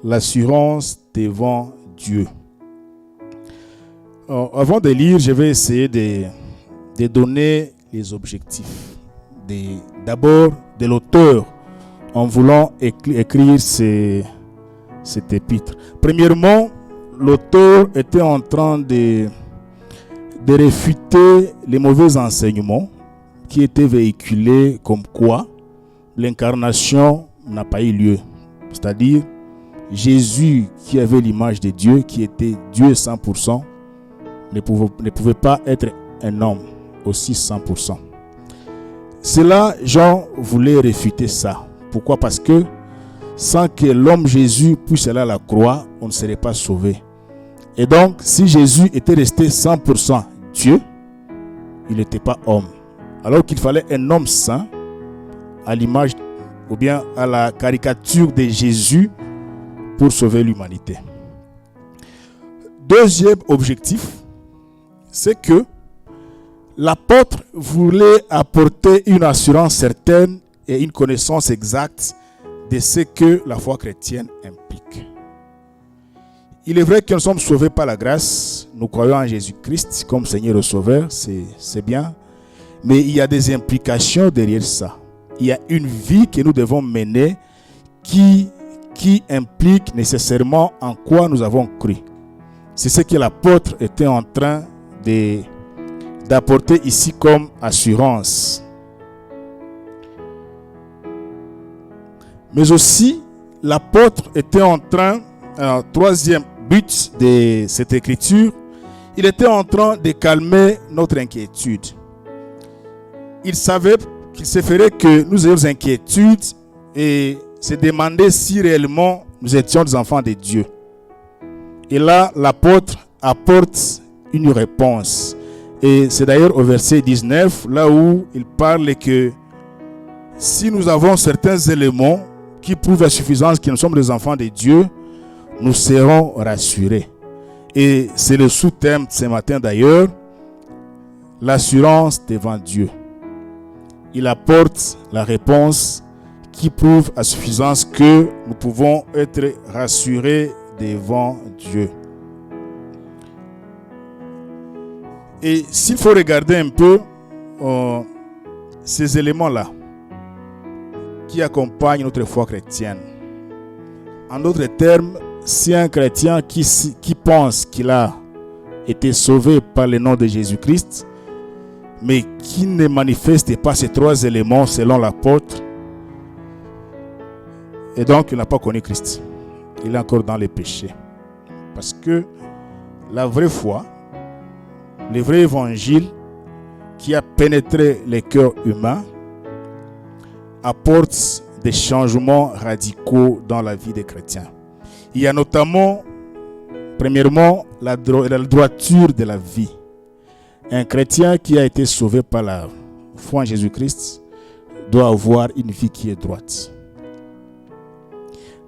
l'assurance devant Dieu. Avant de lire, je vais essayer de donner les objectifs. D'abord, de l'auteur, en voulant écrire cet épître. Premièrement, l'auteur était en train de réfuter les mauvais enseignements qui étaient véhiculés comme quoi l'incarnation n'a pas eu lieu. C'est-à-dire, Jésus qui avait l'image de Dieu, qui était Dieu 100%, ne pouvait pas être un homme aussi 100%. Cela, Jean voulait réfuter ça. Pourquoi? Parce que sans que l'homme Jésus puisse aller à la croix, on ne serait pas sauvé. Et donc, si Jésus était resté 100% Dieu, il n'était pas homme. Alors qu'il fallait un homme saint, à l'image ou bien à la caricature de Jésus, pour sauver l'humanité. Deuxième objectif, c'est que l'apôtre voulait apporter une assurance certaine et une connaissance exacte de ce que la foi chrétienne implique. Il est vrai que nous sommes sauvés par la grâce, nous croyons en Jésus-Christ comme Seigneur et Sauveur, c'est bien, mais il y a des implications derrière ça. Il y a une vie que nous devons mener qui implique nécessairement en quoi nous avons cru. C'est ce que l'apôtre était en train d'apporter ici comme assurance. Mais aussi, l'apôtre était en train, troisième but de cette écriture, il était en train de calmer notre inquiétude. Il savait qu'il se ferait que nous ayons des inquiétudes et se demander si réellement nous étions des enfants de Dieu. Et là, l'apôtre apporte une réponse. Et c'est d'ailleurs au verset 19, là où il parle que si nous avons certains éléments qui prouvent à suffisance que nous sommes des enfants de Dieu, nous serons rassurés. Et c'est le sous-thème de ce matin d'ailleurs, l'assurance devant Dieu. Il apporte la réponse qui prouve à suffisance que nous pouvons être rassurés devant Dieu. Et s'il faut regarder un peu ces éléments-là qui accompagnent notre foi chrétienne. En d'autres termes, si un chrétien qui pense qu'il a été sauvé par le nom de Jésus-Christ, mais qui ne manifeste pas ces trois éléments selon l'apôtre, et donc il n'a pas connu Christ. Il est encore dans les péchés. Parce que la vraie foi, le vrai évangile qui a pénétré les cœurs humains, apporte des changements radicaux dans la vie des chrétiens. Il y a notamment, premièrement, la droiture de la vie. Un chrétien qui a été sauvé par la foi en Jésus-Christ doit avoir une vie qui est droite.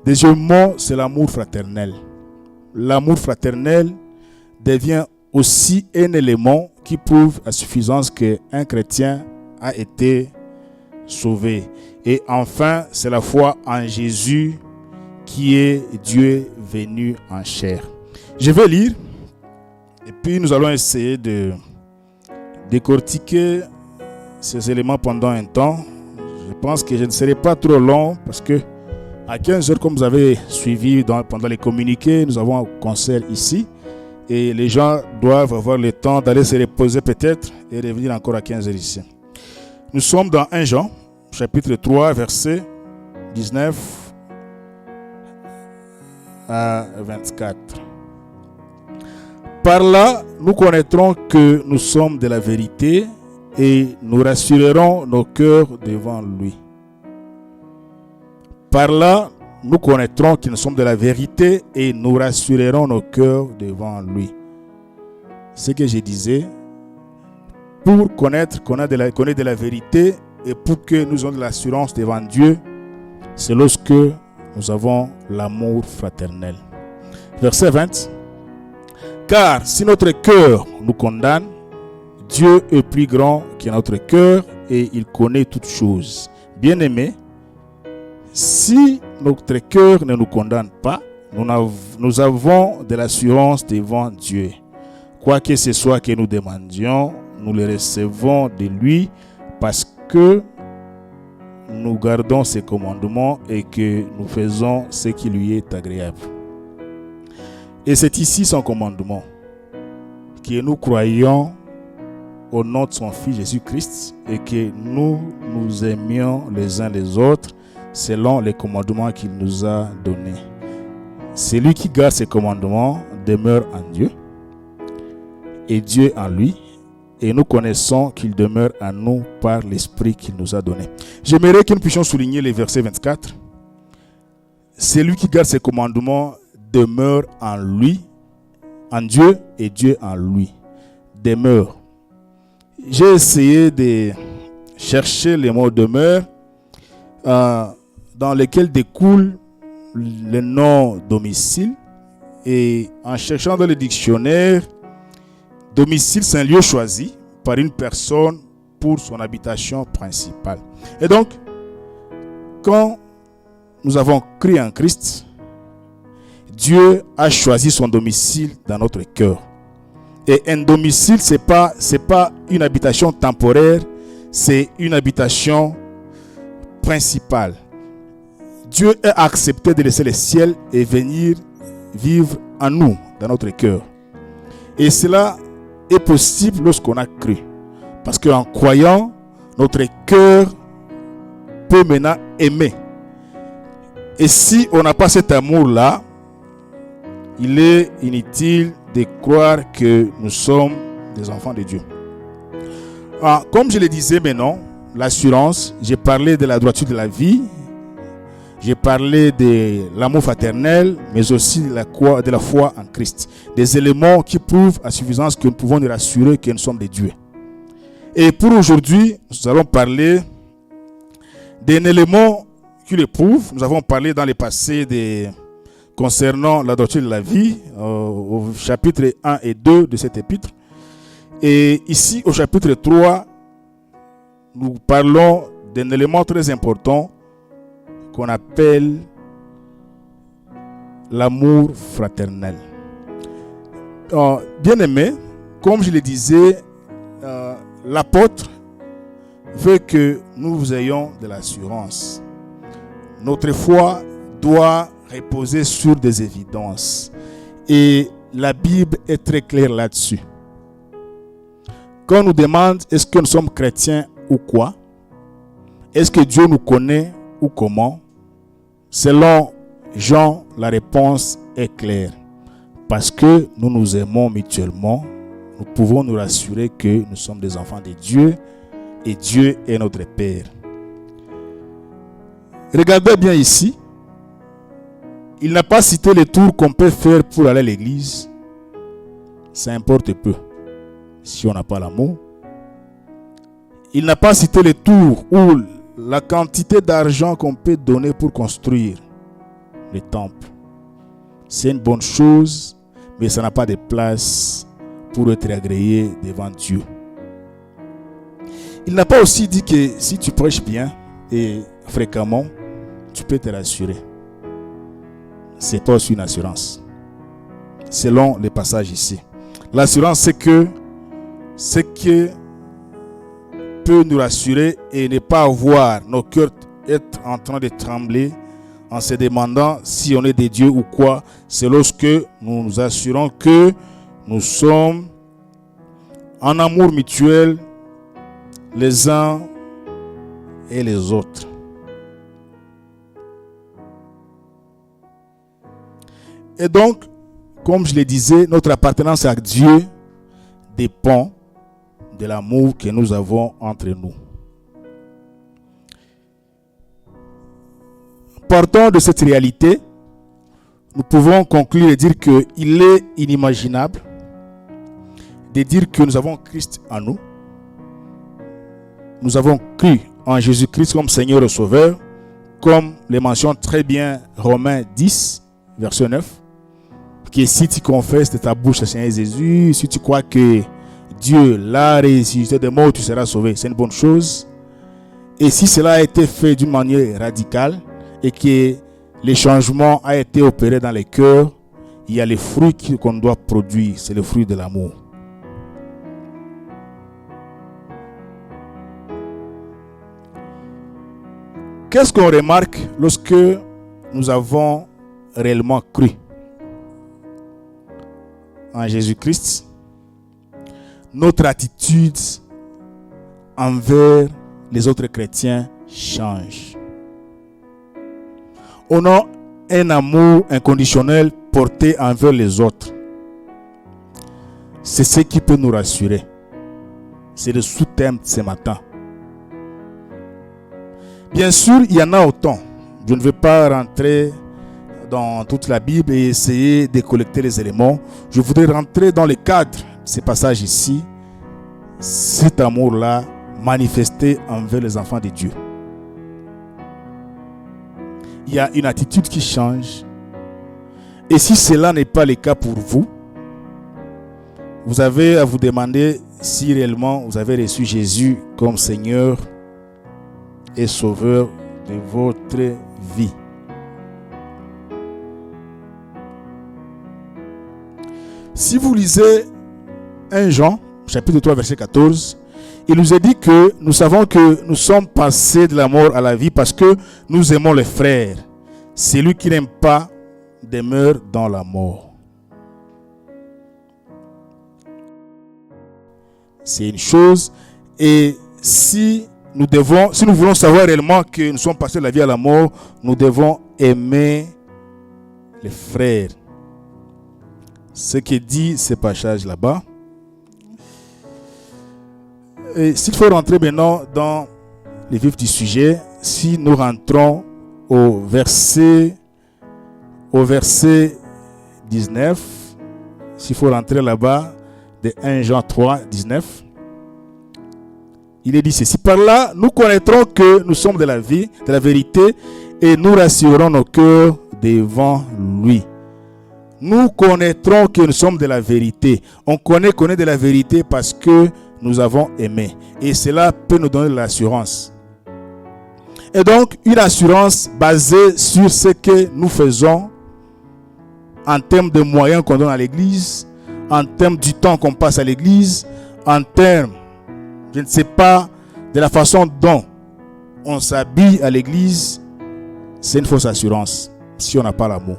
Deuxièmement, c'est l'amour fraternel. L'amour fraternel devient aussi un élément qui prouve à suffisance qu'un chrétien a été sauvé. Et enfin, c'est la foi en Jésus qui est Dieu venu en chair. Je vais lire et puis nous allons essayer de décortiquer ces éléments pendant un temps. Je pense que je ne serai pas trop long parce que à 15h, comme vous avez suivi pendant les communiqués, nous avons un concert ici et les gens doivent avoir le temps d'aller se reposer peut-être et revenir encore à 15h ici. Nous sommes dans 1 Jean, chapitre 3, verset 19 à 24. Par là, nous connaîtrons que nous sommes de la vérité et nous rassurerons nos cœurs devant lui. Par là, nous connaîtrons que nous sommes de la vérité et nous rassurerons nos cœurs devant lui. Ce que je disais, pour connaître qu'on connaît de la vérité et pour que nous ayons de l'assurance devant Dieu, c'est lorsque nous avons l'amour fraternel. Verset 20. Car si notre cœur nous condamne, Dieu est plus grand que notre cœur et il connaît toutes choses. Bien-aimés, si notre cœur ne nous condamne pas, nous avons de l'assurance devant Dieu. Quoi que ce soit que nous demandions, nous le recevons de lui parce que nous gardons ses commandements et que nous faisons ce qui lui est agréable. Et c'est ici son commandement, que nous croyions au nom de son Fils Jésus-Christ et que nous nous aimions les uns les autres selon les commandements qu'il nous a donnés. Celui qui garde ses commandements demeure en Dieu et Dieu en lui, et nous connaissons qu'il demeure en nous par l'Esprit qu'il nous a donné. J'aimerais que nous puissions souligner les versets 24. Celui qui garde ses commandements demeure en lui, en Dieu, et Dieu en lui. Demeure. J'ai essayé de chercher les mots demeure dans lesquels découle le nom domicile, et en cherchant dans le dictionnaire, domicile, c'est un lieu choisi par une personne pour son habitation principale. Et donc, quand nous avons cru en Christ, Dieu a choisi son domicile dans notre cœur. Et un domicile, c'est pas une habitation temporaire, c'est une habitation principale. Dieu a accepté de laisser le ciel et venir vivre en nous, dans notre cœur. Et cela est possible lorsqu'on a cru. Parce qu'en croyant, notre cœur peut maintenant aimer. Et si on n'a pas cet amour-là, il est inutile de croire que nous sommes des enfants de Dieu. Comme je le disais maintenant, l'assurance, j'ai parlé de la droiture de la vie, j'ai parlé de l'amour fraternel, mais aussi de la foi en Christ. Des éléments qui prouvent à suffisance que nous pouvons nous rassurer que nous sommes des dieux. Et pour aujourd'hui, nous allons parler d'un élément qui le prouve. Nous avons parlé dans le passé concernant la droiture de la vie, au chapitre 1 et 2 de cet épître. Et ici, au chapitre 3, nous parlons d'un élément très important qu'on appelle l'amour fraternel. Bien aimé, comme je le disais, l'apôtre veut que nous ayons de l'assurance. Notre foi doit reposer sur des évidences. Et la Bible est très claire là-dessus. Quand on nous demande est-ce que nous sommes chrétiens ou quoi, est-ce que Dieu nous connaît ou comment, selon Jean, la réponse est claire. Parce que nous nous aimons mutuellement, nous pouvons nous rassurer que nous sommes des enfants de Dieu et Dieu est notre Père. Regardez bien ici. Il n'a pas cité les tours qu'on peut faire pour aller à l'église. Ça importe peu si on n'a pas l'amour. Il n'a pas cité les tours ou la quantité d'argent qu'on peut donner pour construire le temple. C'est une bonne chose, mais ça n'a pas de place pour être agréé devant Dieu. Il n'a pas aussi dit que si tu prêches bien et fréquemment, tu peux te rassurer. C'est pas aussi une assurance. Selon les passages ici. L'assurance, c'est que ce qui peut nous rassurer et ne pas voir nos cœurs être en train de trembler en se demandant si on est des dieux ou quoi, c'est lorsque nous nous assurons que nous sommes en amour mutuel les uns et les autres. Et donc, comme je le disais, notre appartenance à Dieu dépend de l'amour que nous avons entre nous. Partant de cette réalité, nous pouvons conclure et dire qu'il est inimaginable de dire que nous avons Christ en nous. Nous avons cru en Jésus-Christ comme Seigneur et Sauveur, comme le mentionne très bien Romains 10, verset 9. Que si tu confesses de ta bouche le Seigneur Jésus, si tu crois que Dieu l'a ressuscité des morts, tu seras sauvé. C'est une bonne chose. Et si cela a été fait d'une manière radicale et que le changement a été opéré dans les cœurs, il y a les fruits qu'on doit produire. C'est le fruit de l'amour. Qu'est-ce qu'on remarque lorsque nous avons réellement cru en Jésus-Christ? Notre attitude envers les autres chrétiens change. On a un amour inconditionnel porté envers les autres. C'est ce qui peut nous rassurer. C'est le sous-thème de ce matin. Bien sûr, il y en a autant. Je ne vais pas rentrer dans toute la Bible et essayer de collecter les éléments. Je voudrais rentrer dans le cadre de ces passages ici. Cet amour-là manifesté envers les enfants de Dieu. Il y a une attitude qui change. Et si cela n'est pas le cas pour vous, vous avez à vous demander si réellement vous avez reçu Jésus comme Seigneur et Sauveur de votre vie. Si vous lisez 1 Jean, chapitre 3, verset 14, il nous est dit que nous savons que nous sommes passés de la mort à la vie parce que nous aimons les frères. Celui qui n'aime pas demeure dans la mort. C'est une chose. Et si nous voulons savoir réellement que nous sommes passés de la vie à la mort, nous devons aimer les frères. Ce que dit ce passage là-bas. Et s'il faut rentrer maintenant dans le vif du sujet, si nous rentrons au verset 19, s'il faut rentrer là-bas, de 1 Jean 3, 19, il est dit ceci: par là, nous connaîtrons que nous sommes de la vie, de la vérité, et nous rassurerons nos cœurs devant lui. Nous connaîtrons que nous sommes de la vérité. On connaît de la vérité parce que nous avons aimé. Et cela peut nous donner de l'assurance. Et donc, une assurance basée sur ce que nous faisons en termes de moyens qu'on donne à l'église, en termes du temps qu'on passe à l'église, en termes, je ne sais pas, de la façon dont on s'habille à l'église. C'est une fausse assurance si on n'a pas l'amour.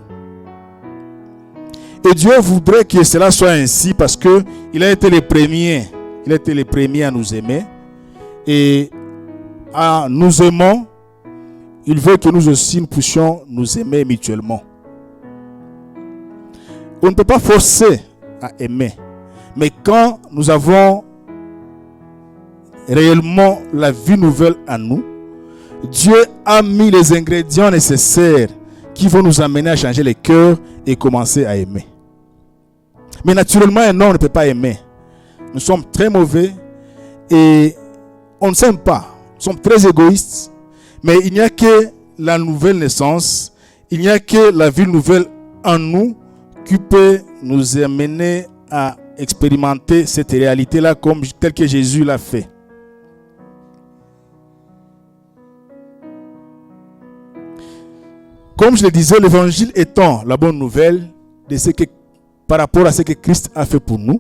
Et Dieu voudrait que cela soit ainsi parce qu'il a été le premier. Il a été le premier à nous aimer. Et en nous aimant, il veut que nous aussi nous puissions nous aimer mutuellement. On ne peut pas forcer à aimer. Mais quand nous avons réellement la vie nouvelle en nous, Dieu a mis les ingrédients nécessaires qui vont nous amener à changer les cœurs et commencer à aimer. Mais naturellement, un homme ne peut pas aimer. Nous sommes très mauvais et on ne s'aime pas. Nous sommes très égoïstes. Mais il n'y a que la nouvelle naissance, il n'y a que la vie nouvelle en nous qui peut nous amener à expérimenter cette réalité-là telle que Jésus l'a fait. Comme je le disais, l'évangile étant la bonne nouvelle de par rapport à ce que Christ a fait pour nous,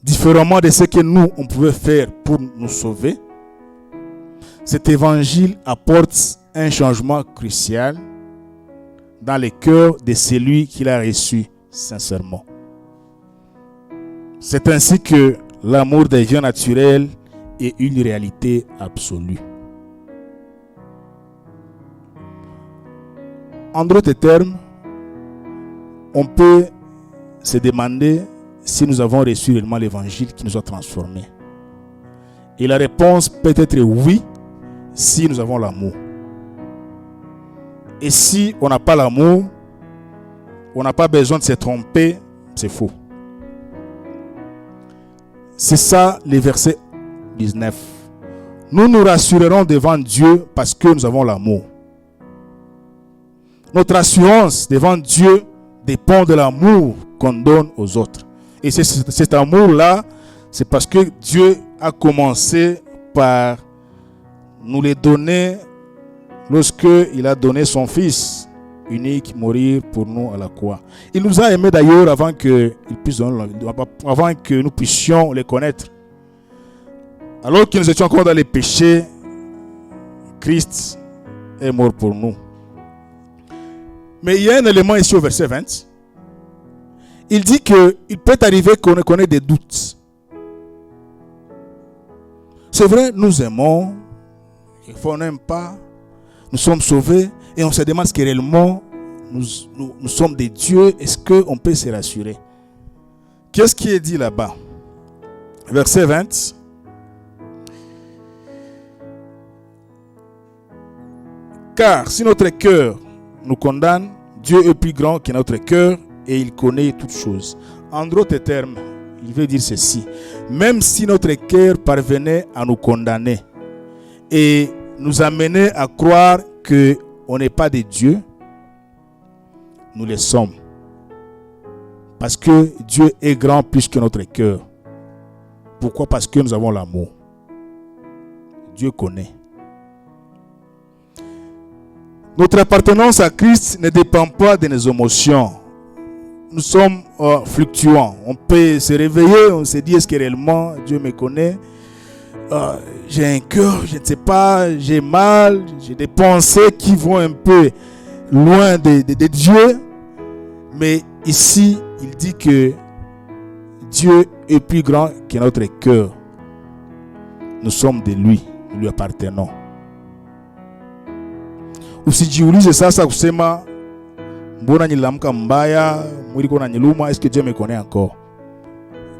différemment de ce que nous, on pouvait faire pour nous sauver, cet évangile apporte un changement crucial dans le cœur de celui qui l'a reçu sincèrement. C'est ainsi que l'amour devient naturel et une réalité absolue. En d'autres termes, on peut se demander si nous avons reçu réellement l'évangile qui nous a transformés. Et la réponse peut être oui, si nous avons l'amour. Et si on n'a pas l'amour, on n'a pas besoin de se tromper, c'est faux. C'est ça le verset 19. Nous nous rassurerons devant Dieu parce que nous avons l'amour. Notre assurance devant Dieu dépend de l'amour qu'on donne aux autres. Et cet amour-là, c'est parce que Dieu a commencé par nous les donner lorsqu'il a donné son Fils unique mourir pour nous à la croix. Il nous a aimés d'ailleurs avant que nous puissions les connaître. Alors que nous étions encore dans les péchés, Christ est mort pour nous. Mais il y a un élément ici au verset 20. Il dit qu'il peut arriver qu'on ait des doutes. C'est vrai, nous aimons, quelquefois on n'aime pas, nous sommes sauvés et on se demande ce que réellement nous sommes des dieux. Est-ce qu'on peut se rassurer? Qu'est-ce qui est dit là-bas? Verset 20. Car si notre cœur nous condamne, Dieu est plus grand que notre cœur et il connaît toutes choses. En d'autres termes, il veut dire ceci. Même si notre cœur parvenait à nous condamner et nous amener à croire qu'on n'est pas des dieux, nous le sommes. Parce que Dieu est grand plus que notre cœur. Pourquoi? Parce que nous avons l'amour. Dieu connaît. Notre appartenance à Christ ne dépend pas de nos émotions. Nous sommes fluctuants. On peut se réveiller, on se dit, est-ce que réellement Dieu me connaît? J'ai un cœur, je ne sais pas, j'ai mal, j'ai des pensées qui vont un peu loin de Dieu. Mais ici, il dit que Dieu est plus grand que notre cœur. Nous sommes de lui, nous lui appartenons. Usijiulize sasa kusema mbona nilamka mbaya, mwili kona niluma, est-ce que Dieu me connaît encore?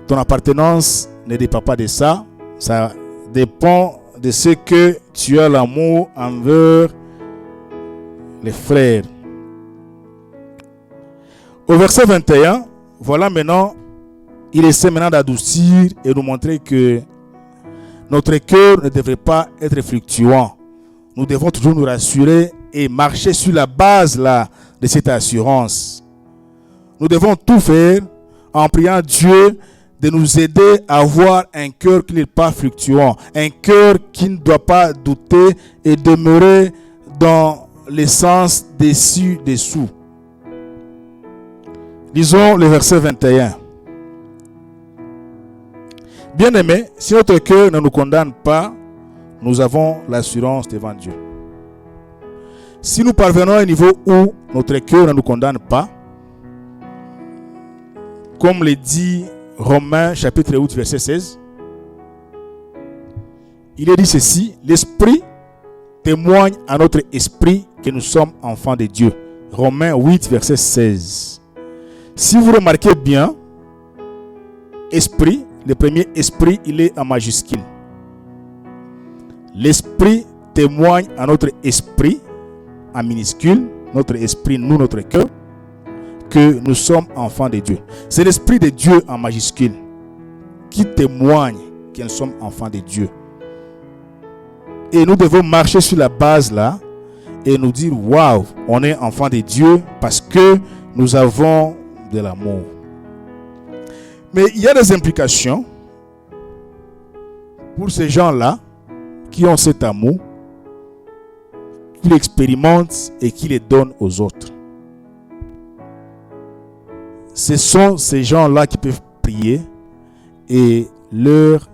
Ton appartenance ne dépend pas de ça. Ça dépend de ce que tu as l'amour envers les frères. Au verset 21, voilà maintenant, il essaie maintenant d'adoucir et de nous montrer que notre cœur ne devrait pas être fluctuant. Nous devons toujours nous rassurer et marcher sur la base là, de cette assurance. Nous devons tout faire en priant Dieu de nous aider à avoir un cœur qui n'est pas fluctuant, un cœur qui ne doit pas douter et demeurer dans le sens dessus-dessous. Lisons le verset 21. Bien-aimés, si notre cœur ne nous condamne pas, nous avons l'assurance devant Dieu. Si nous parvenons à un niveau où notre cœur ne nous condamne pas, comme le dit Romains chapitre 8 verset 16, il est dit ceci: l'Esprit témoigne à notre esprit que nous sommes enfants de Dieu. Romains 8 verset 16. Si vous remarquez bien, esprit, le premier esprit, il est en majuscule. L'Esprit témoigne à notre esprit en minuscule, notre esprit, nous, notre cœur, que nous sommes enfants de Dieu. C'est l'Esprit de Dieu en majuscule qui témoigne que nous sommes enfants de Dieu. Et nous devons marcher sur la base là et nous dire, waouh, on est enfants de Dieu parce que nous avons de l'amour. Mais il y a des implications pour ces gens-là qui ont cet amour, qui l'expérimentent et qui les donnent aux autres. Ce sont ces gens-là qui peuvent prier et leur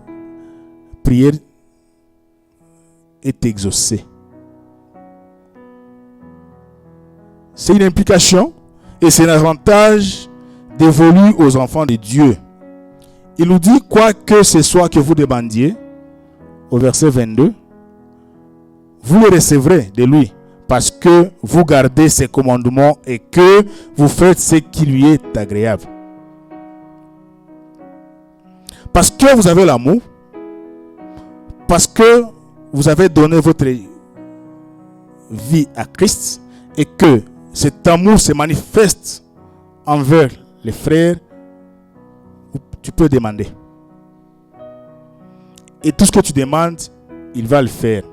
prière est exaucée. C'est une implication et c'est un avantage dévolu aux enfants de Dieu. Il nous dit, quoi que ce soit que vous demandiez, au verset 22, vous le recevrez de lui, parce que vous gardez ses commandements et que vous faites ce qui lui est agréable. Parce que vous avez l'amour, parce que vous avez donné votre vie à Christ et que cet amour se manifeste envers les frères, tu peux demander. Et tout ce que tu demandes, il va le faire.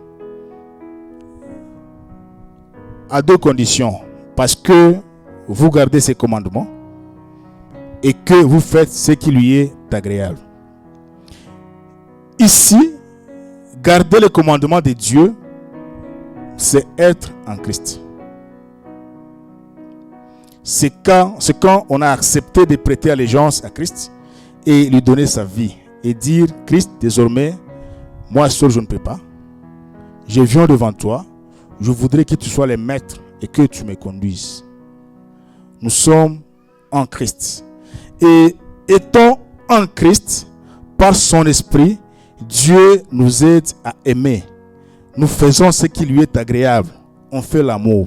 À deux conditions. Parce que vous gardez ses commandements et que vous faites ce qui lui est agréable. Ici, garder les commandements de Dieu c'est être en Christ. C'est quand on a accepté de prêter allégeance à Christ et lui donner sa vie et dire, Christ, désormais, moi seul je ne peux pas. Je viens devant toi. Je voudrais que tu sois le maître et que tu me conduises. Nous sommes en Christ. Et étant en Christ, par son esprit, Dieu nous aide à aimer. Nous faisons ce qui lui est agréable. On fait l'amour.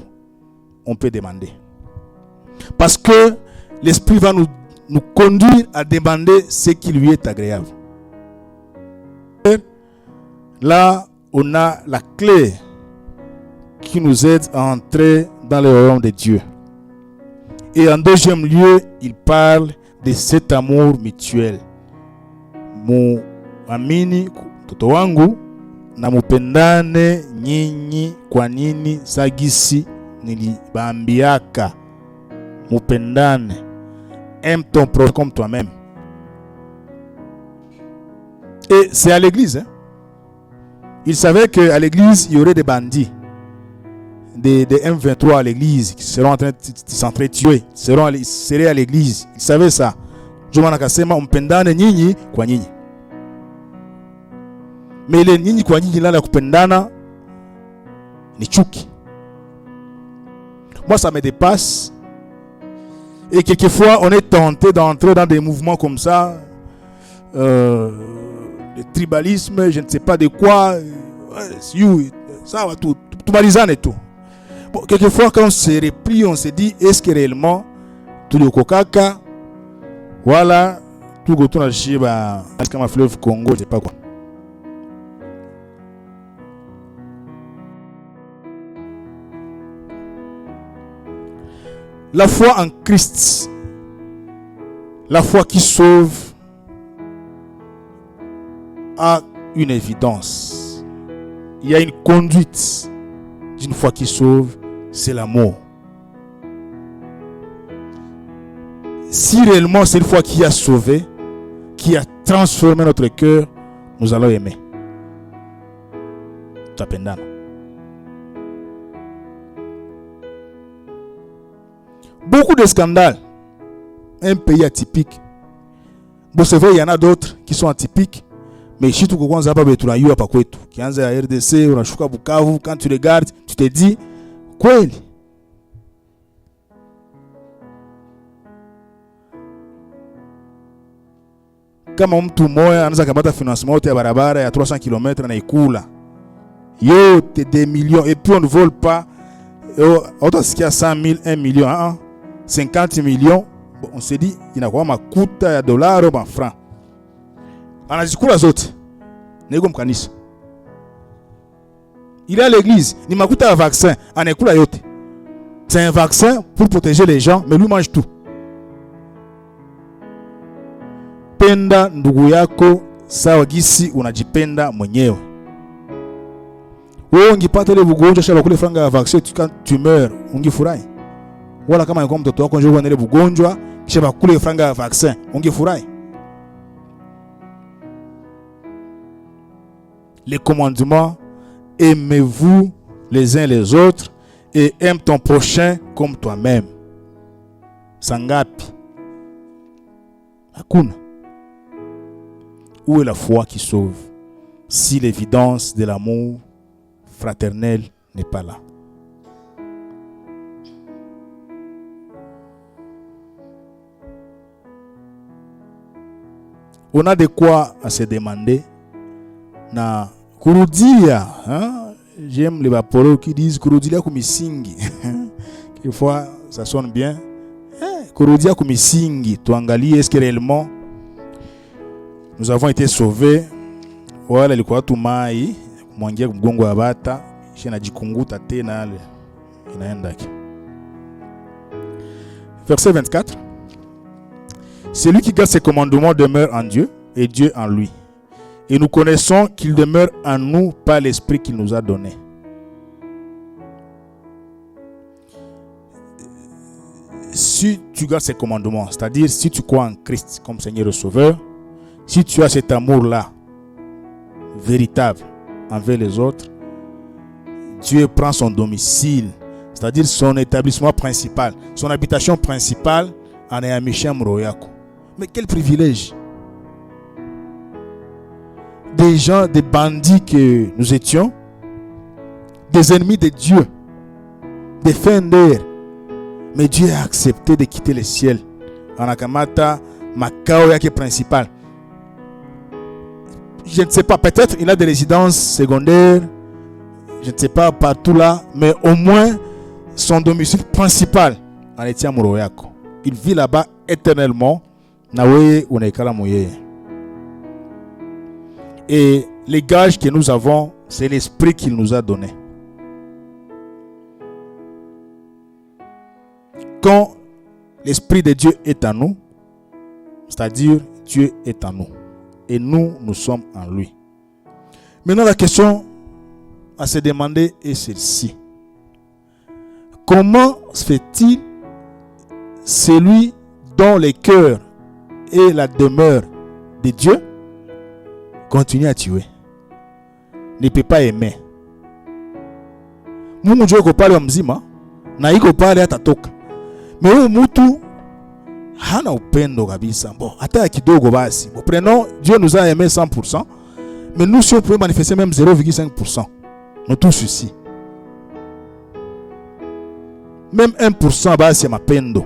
On peut demander. Parce que l'esprit va nous conduire à demander ce qui lui est agréable. Là, on a la clé qui nous aide à entrer dans le royaume de Dieu. Et en deuxième lieu, il parle de cet amour mutuel. Muamini mtoto wangu na mupendane nyinyi kwa nini sagisi nilibaambiaka. Mupendane. Aime ton prochain comme toi-même. Et c'est à l'église. Hein? Il savait qu'à l'église, il y aurait des bandits. Des M23 à l'église qui seront en train de s'entretuer. Ils seraient à l'église. Il savait ça. Jomana kasema mpendane nyinyi kwa nyinyi. Mais ile nyinyi kwa nyinyi la kupendana ni chuki. Moi ça me dépasse. Et quelquefois on est tenté d'entrer dans des mouvements comme ça. Le tribalisme, je ne sais pas de quoi. Ça va tout balisane et tout. Bon, quelquefois quand on se replie, on se dit, est-ce que réellement tout le kokaka, voilà, tout le tour à comme un fleuve Congo, je sais pas quoi. La foi en Christ, la foi qui sauve, a une évidence. Il y a une conduite d'une foi qui sauve, c'est l'amour. Si réellement c'est une foi qui a sauvé, qui a transformé notre cœur, nous allons aimer. Tapendana. Beaucoup de scandales. Un pays atypique. Bon, c'est vrai, il y en a d'autres qui sont atypiques. Mais si tu comprends ça, kianza ya RDC, unashuka Bukavu, quand tu regardes, tu te dis, kweli. Kama mtu moya anaweza kamata financement yote ya barabara ya 300 km na ikula. Yote des millions. Et puis on ne vole pas. Utasikia 100 000, 1 million, 50 millions. Bon, on se dit, inakuwa makuta ya dollars au francs. Anazikula zote. Nego mkanisa. Il est à l'église. Ni makuta ya vaccin. Anekula yote. C'est un vaccin pour protéger les gens, mais lui mange tout. Penda ndugu yako sawa gisi unajipenda mwenyewe. Wewe ungipata ile bugonjwa shaba kule franga ya vaccin tu meurs, ungifurahi. Wala kama yako mtoto wako njoo ile bugonjwa shaba kule franga ya vaccin, ungifurahi. Les commandements, aimez-vous les uns les autres et aime ton prochain comme toi-même. Sangapi. Hakuna. Où est la foi qui sauve si l'évidence de l'amour fraternel n'est pas là? On a de quoi à se demander. Na kurudia, hein? J'aime les vaporos qui disent kurudia kumisingi. Quelquefois ça sonne bien. Kurudia kumisingi, tuangalie est-ce que réellement nous avons été sauvés. Wala ilikuwa tu mai mwangia mgongo wa bata shina jikunguta tena inaenda. Verset 24. Celui qui garde ses commandements demeure en Dieu et Dieu en lui. Et nous connaissons qu'il demeure en nous par l'esprit qu'il nous a donné. Si tu gardes ses commandements, c'est-à-dire si tu crois en Christ comme Seigneur et Sauveur, si tu as cet amour-là, véritable, envers les autres, Dieu prend son domicile, c'est-à-dire son établissement principal, son habitation principale en Ayamishem Royako. Mais quel privilège! Des gens, des bandits que nous étions, des ennemis de Dieu, des fenders. Mais Dieu a accepté de quitter le ciel. En Akamata, Makao yake principal. Je ne sais pas, peut-être il a des résidences secondaires, je ne sais pas partout là, mais au moins son domicile principal en Etiam Royako. Il vit là-bas éternellement. Nawe Unekala Moye. Et les gages que nous avons, c'est l'esprit qu'il nous a donné. Quand l'esprit de Dieu est en nous, c'est-à-dire Dieu est en nous, et nous, nous sommes en lui. Maintenant, la question à se demander est celle-ci. Comment se fait-il celui dont le cœur et la demeure de Dieu continue à tuer, ne peut pas aimer? Mungu Dieu kopale mzima na iko pale atatoka. Mais huyu mtu hana upendo kabisa. Bon, hata kidogo basi. Bon, prenons, Dieu nous a aimé 100%, mais nous si on pouvait manifester même 0,5%, nous tous ici. Même 1% basi c'est mapendo.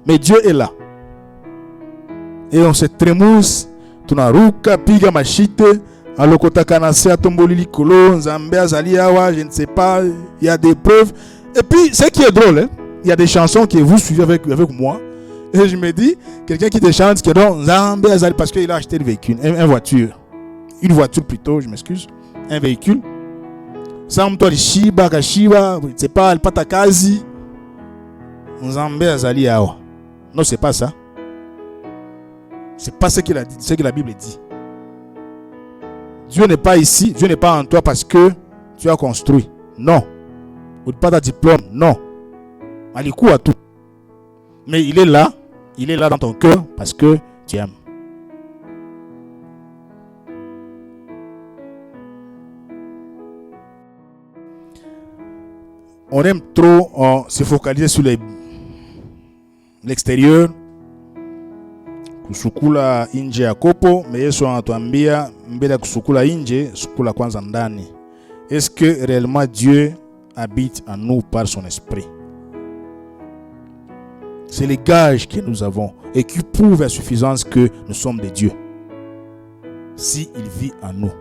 Mais Dieu est là. Et on se trémousse, tunaruka, piga machite, alokota kanase atomboli likolo, nzambe azali awa, je ne sais pas, il y a des preuves. Et puis, ce qui est drôle, hein, il y a des chansons que vous suivez avec moi. Et je me dis, quelqu'un qui te chante, qui dit nzambe azali, parce qu'il a acheté une véhicule, une voiture. Une voiture plutôt, je m'excuse. Un véhicule. Samto Shiba, Kashiba, je ne sais pas, Patakazi. Nzambe azali awa. Non, c'est pas ça. C'est pas ce qu'il a dit, ce que la Bible dit. Dieu n'est pas ici, Dieu n'est pas en toi parce que tu as construit. Non. Ou pas de diplôme. Non. Alikou à tout. Mais il est là dans ton cœur parce que tu aimes. On aime trop se focaliser sur l'extérieur. Kusukula inje ya kopo, mais Yesu anatuambia mbele ya kusukula inje, sukula kwanza ndani. Est-ce que réellement Dieu habite en nous par son esprit? C'est les gages que nous avons et qui prouvent à suffisance que nous sommes des dieux. Si il vit en nous.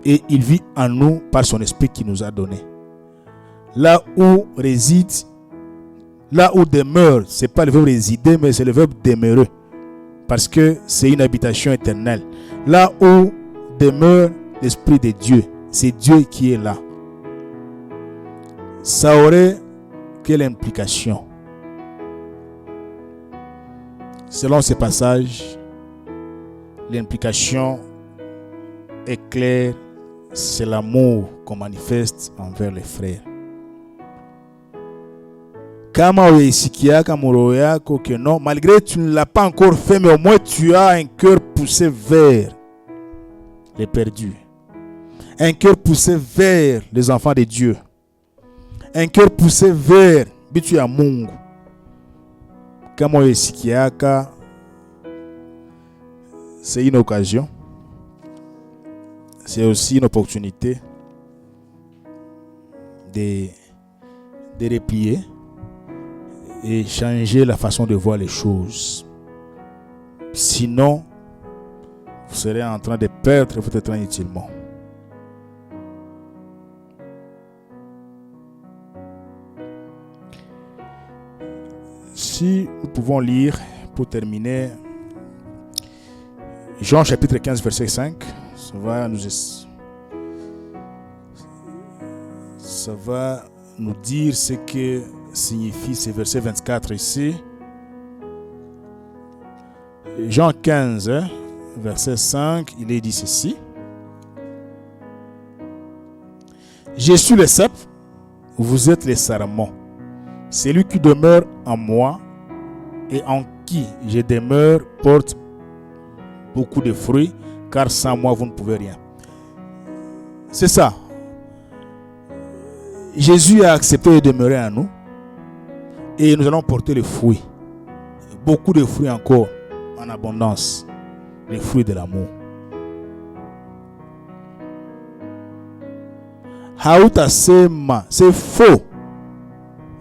Et il vit en nous par son esprit qui nous a donné. Là où réside, là où demeure, c'est pas le verbe résider, mais c'est le verbe demeurer. Parce que c'est une habitation éternelle. Là où demeure l'Esprit de Dieu, c'est Dieu qui est là. Ça aurait quelle implication? Selon ces passages, l'implication est claire, c'est l'amour qu'on manifeste envers les frères. Kama uisikiaka moro yako que non, malgré tu ne l'as pas encore fait, mais au moins tu as un cœur poussé vers les perdus. Un cœur poussé vers les enfants de Dieu. Un cœur poussé vers bitu ya Mungu. Kama uisikiaka, c'est une occasion. C'est aussi une opportunité de replier et changer la façon de voir les choses. Sinon, vous serez en train de perdre votre temps inutilement. Si nous pouvons lire, pour terminer, Jean chapitre 15, verset 5, ça va nous dire ce que signifie ce verset 24 ici. Jean 15, verset 5, il est dit ceci. Je suis le cep, vous êtes les sarments. Celui qui demeure en moi et en qui je demeure porte beaucoup de fruits, car sans moi, vous ne pouvez rien. C'est ça. Jésus a accepté de demeurer en nous et nous allons porter les fruits. Beaucoup de fruits encore en abondance. Les fruits de l'amour. Haouta sema, c'est faux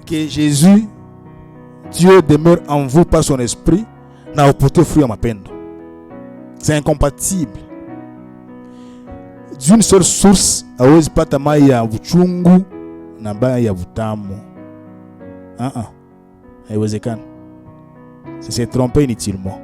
que Jésus, Dieu demeure en vous par son esprit, n'a porté fruit à ma peine. C'est incompatible. D'une seule source, hawezi pata mai ya uchungu na mai ya utamu. Haiwezekani. C'est se tromper inutilement.